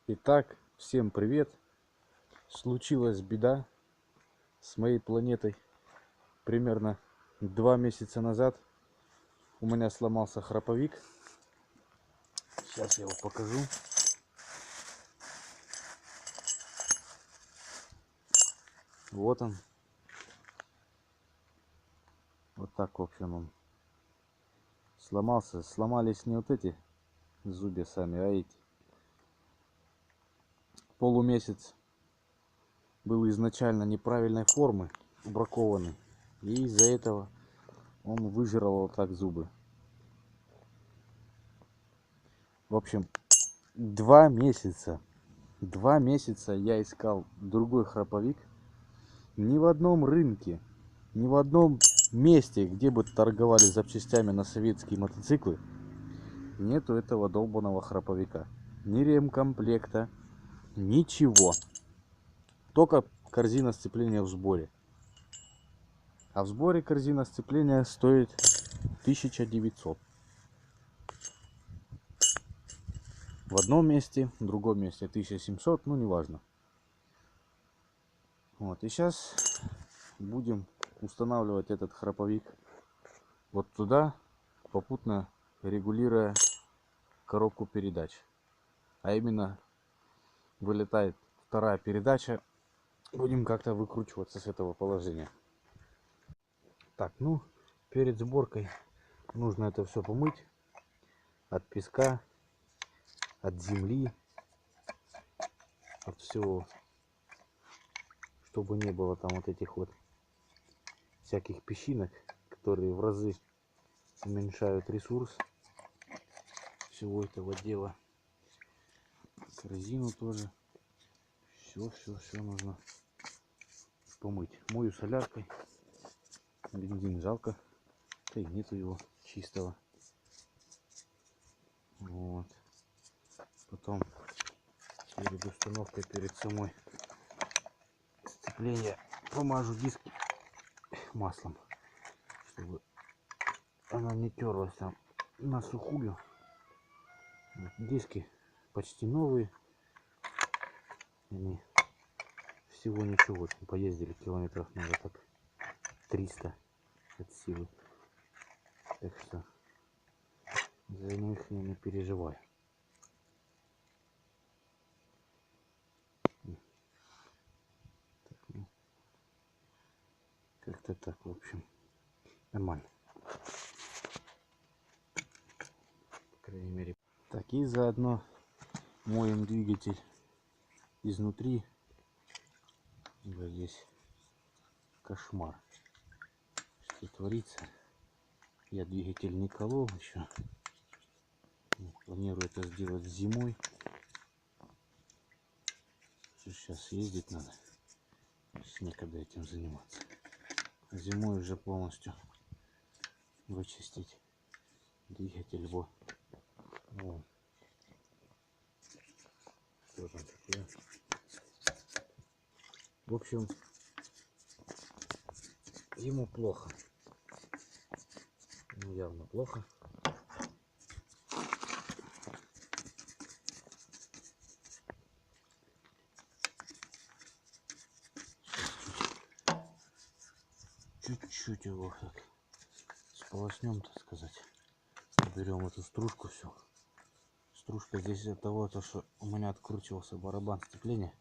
Итак, всем привет! Случилась беда с моей планетой. Примерно 2 месяца назад у меня сломался храповик. Сейчас я его покажу. Вот он. Вот так, в общем, он сломался. Сломались не вот эти зубья сами, а эти. Полумесяц был изначально неправильной формы, бракованный. И из-за этого он выжрал вот так зубы. В общем, 2 месяца. 2 месяца я искал другой храповик. Ни в одном рынке, ни в одном месте, где бы торговали запчастями на советские мотоциклы, нету этого долбаного храповика. Ни ремкомплекта, ничего. Только корзина сцепления в сборе. А в сборе корзина сцепления стоит 1900. В одном месте, в другом месте 1700, ну неважно. Вот, и сейчас будем устанавливать этот храповик вот туда, попутно регулируя коробку передач. А именно вылетает вторая передача. Будем как-то выкручиваться с этого положения. Так, ну, перед сборкой нужно это все помыть от песка, от земли, от всего, чтобы не было там вот этих вот всяких песчинок, которые в разы уменьшают ресурс всего этого дела. Корзину тоже. Все нужно помыть. Мою соляркой. Бензин жалко. Да и нету его чистого. Вот. Потом перед установкой, перед самой сцепления помажу диски маслом, чтобы она не терлась там на сухую. Вот. Диски почти новые. Они всего ничего. Поездили километров, наверное, так 300 от силы. Так что за них я не переживаю. Так, ну, как-то так, в общем, нормально. По крайней мере. Так, и заодно моем двигатель изнутри. Да, здесь кошмар. Что творится? Я двигатель не колол еще. Планирую это сделать зимой. Сейчас ездить надо. Некогда этим заниматься. Зимой уже полностью вычистить двигатель. Вот. Что там такое? В общем, ему плохо. Ну, явно плохо. Чуть-чуть его так сполоснем, так сказать. Берем эту стружку всю. Стружка здесь из-за того, что у меня откручивался барабан сцепления.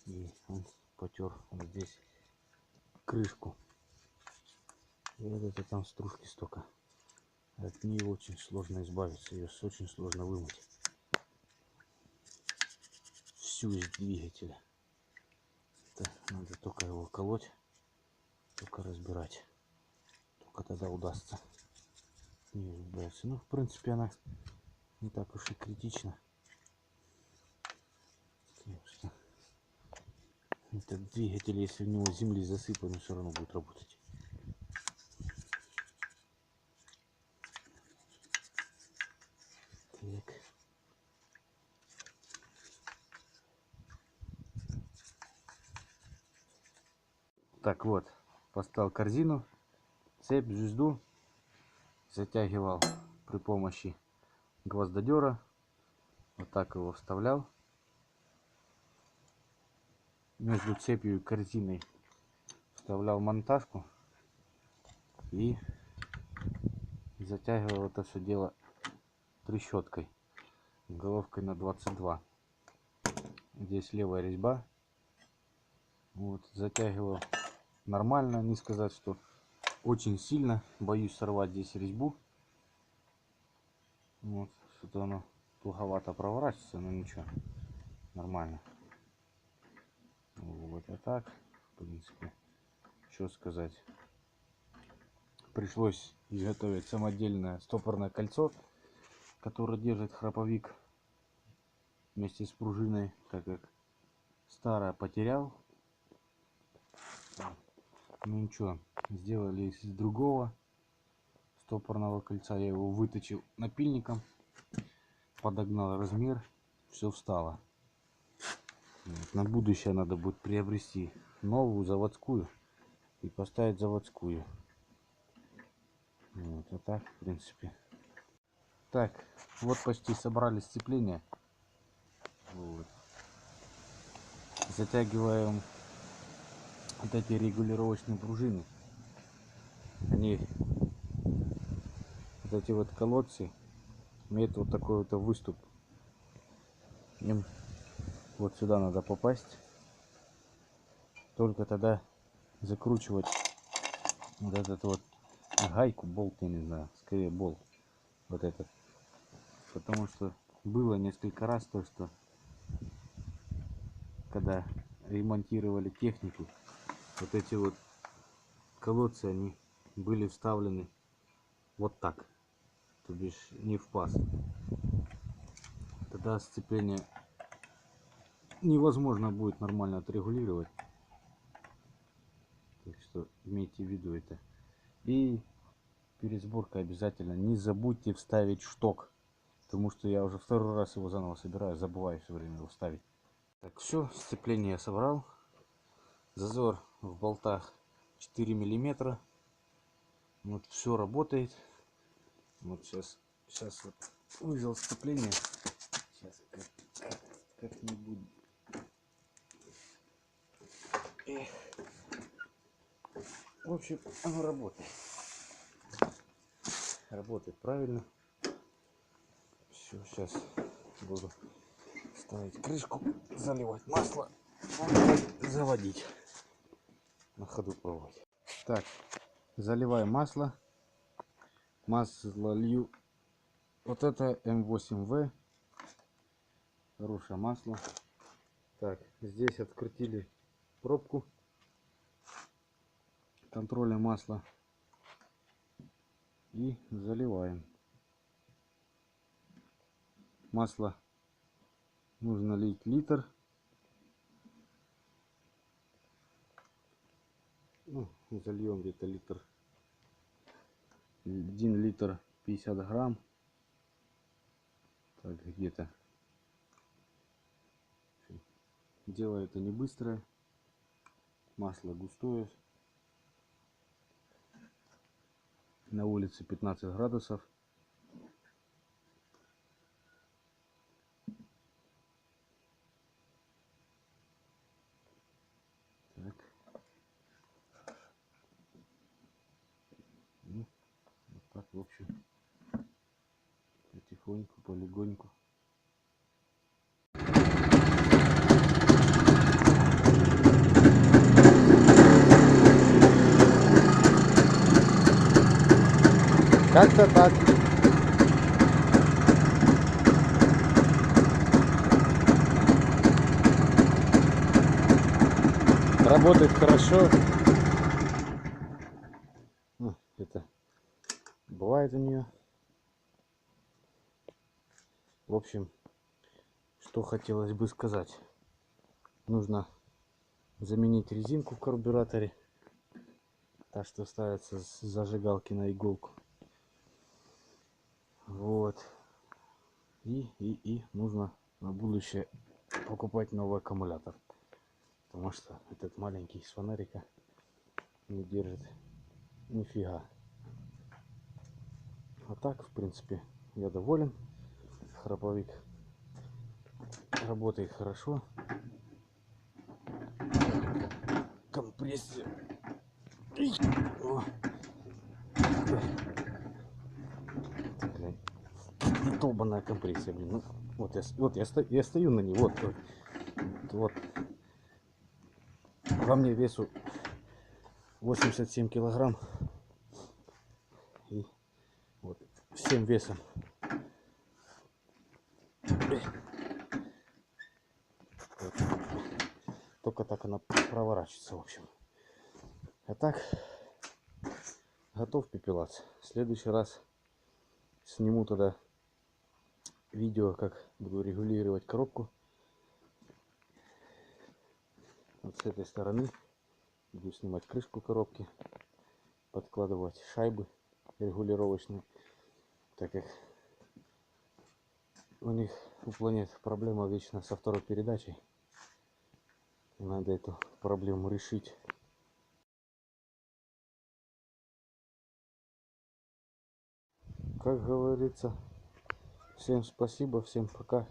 И он потер вот здесь крышку. И вот это там стружки столько. От нее очень сложно избавиться. Ее очень сложно вымыть. Всю из двигателя. Это надо только его колоть. Только разбирать. Только тогда удастся не избавиться. Ну, в принципе, она не так уж и критична. Этот двигатель, если в него земли засыпано, все равно будет работать. Так. Так вот, поставил корзину, цепь, звезду, затягивал при помощи гвоздодера. Вот так его вставлял. Между цепью и корзиной вставлял монтажку и затягивал это все дело трещоткой, головкой на 22. Здесь левая резьба. Вот, затягивал нормально, не сказать, что очень сильно. Боюсь сорвать здесь резьбу. Вот, что-то оно туговато проворачивается, но ничего, нормально. Вот, а так, в принципе, что сказать. Пришлось изготовить самодельное стопорное кольцо, которое держит храповик вместе с пружиной, так как старое потерял. Ну ничего, сделали из другого стопорного кольца. Я его выточил напильником, подогнал размер, все встало. Вот. На будущее надо будет приобрести новую заводскую и поставить заводскую. Вот, а так, в принципе. Так, вот почти собрали сцепление. Вот. Затягиваем вот эти регулировочные пружины. Они, вот эти вот колодцы, имеют вот такой вот выступ. Им вот сюда надо попасть. Только тогда закручивать вот этот вот гайку, болт, я не знаю, скорее болт. Вот этот. Потому что было несколько раз то, что когда ремонтировали технику, вот эти вот колодцы, они были вставлены вот так, то бишь не в паз. Тогда сцепление невозможно будет нормально отрегулировать. Так что имейте в виду это. И перед сборкой обязательно не забудьте вставить шток. Потому что я уже второй раз его заново собираю, забываю все время его ставить. Так, все, сцепление я собрал. Зазор в болтах 4 миллиметра. Вот все работает. Вот сейчас вот вывел сцепление. Сейчас как-нибудь. В общем, оно работает. Работает правильно. Все, сейчас буду ставить крышку, заливать масло, заводить. На ходу пробовать. Так, заливаю масло. Масло лью. Вот это М8В. Хорошее масло. Так, здесь открутили пробку контроля масла. И заливаем. Масло нужно лить литр. Ну, зальем где-то литр. 1 литр 50 грамм. Так, где-то. Дело это не быстрое. Масло густое. На улице 15 градусов. Так. Ну, вот так, в общем, потихоньку, полегоньку. Как-то так. Работает хорошо. Ну, это бывает у нее. В общем, что хотелось бы сказать. Нужно заменить резинку в карбюраторе. Та, что ставится с зажигалки на иголку. Вот. И нужно на будущее покупать новый аккумулятор. Потому что этот маленький с фонарика не держит нифига. А так, в принципе, я доволен. Храповик работает хорошо. Компрессия. О. Долбаная компрессия, блин. Ну, вот я стою на ней, вот. Во мне весу 87 килограмм. И вот всем весом. Вот. Только так она проворачивается, в общем. А так, готов пепелаться. В следующий раз сниму тогда видео, как буду регулировать коробку. Вот с этой стороны буду снимать крышку коробки, подкладывать шайбы регулировочные, так как у планет проблема вечно со второй передачей. Надо эту проблему решить. Как говорится, всем спасибо, всем пока.